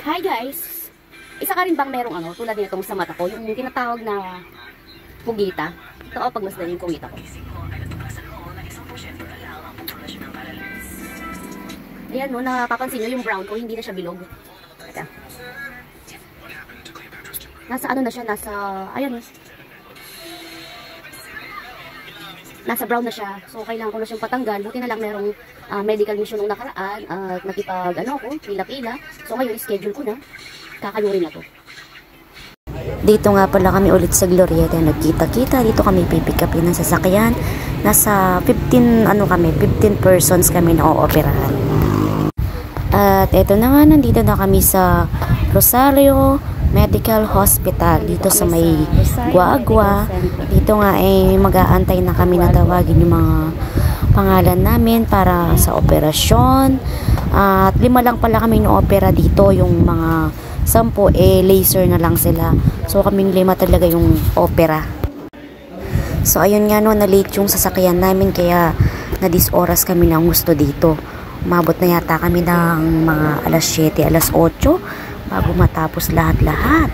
Hi guys! Isa ka rin bang merong tulad nitong sa mata ko, yung tinatawag na pugita? Ito o, pagmasdan yung pugita ko. Ayan no, napapansin nyo yung brown ko, hindi na siya bilog. Ito. Nasa ano na siya, ayan nasa brown na siya. So, kailangan ko na siyang patanggal. Buti na lang merong medical mission nung nakaraan at pila-pila. So, ngayon, schedule ko na. Kakayurin na to. Dito nga pala kami ulit sa Glorieta. Nagkita-kita. Dito kami pipick upin ng sasakyan. Nasa 15 persons kami na ooperahan. At eto na nga, nandito na kami sa Rosario Medical Hospital dito sa may Guagua. Dito nga mag-aantay na kami na tawagin yung mga pangalan namin para sa operasyon. At 5 lang pala kami no-opera dito, yung mga 10 laser na lang sila. So kaming 5 talaga yung opera. So ayun nga no, na-late yung sasakyan namin kaya na 10 oras kami ng gusto dito. Umabot na yata kami ng mga alas 7, alas 8 bago matapos lahat-lahat.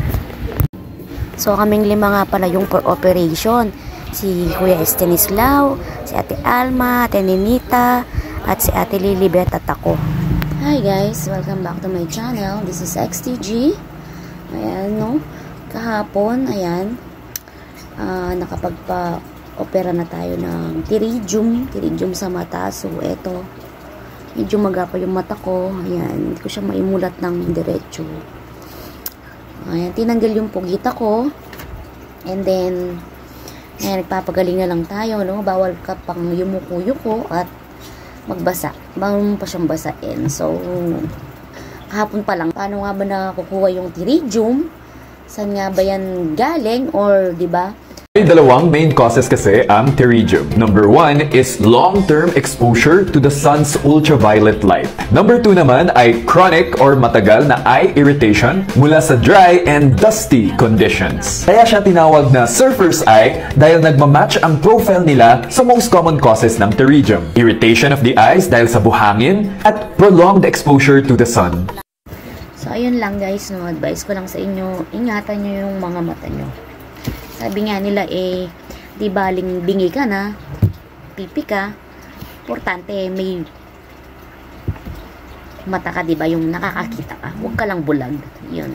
So kaming 5 nga pala yung for operation. Si Kuya Estanislao, si Ate Alma, Ate Ninita, at si Ate Lilibet at ako. Hi guys, welcome back to my channel. This is XTG. Ayan no, kahapon, ayan, nakapagpa-opera na tayo ng pterygium sa mata. So eto, medyo magapa yung mata ko. Ayan, hindi ko siya maimulat ng diretso. Ayan, tinanggal yung pugita ko. And then, ayan, nagpapagaling na lang tayo, no? Bawal ka pang yumuko-yuko at magbasa. Bawal pa siyang basain. So, kahapon pa lang, paano nga ba nakukuha yung pterygium? Saan nga ba yan galing? Or, di ba? May dalawang main causes kasi ang pterygium. Number 1 is long-term exposure to the sun's ultraviolet light. Number 2 naman ay chronic or matagal na eye irritation mula sa dry and dusty conditions. Kaya siya tinawag na surfer's eye dahil nagmamatch ang profile nila sa most common causes ng pterygium. Irritation of the eyes dahil sa buhangin at prolonged exposure to the sun. So ayun lang guys, no, advice ko lang sa inyo, ingatan nyo yung mga mata nyo. Sabi nga nila di baling bingi ka na, pipi ka, importante may mata ka, diba, yung nakakakita ka, huwag ka lang bulag, yun.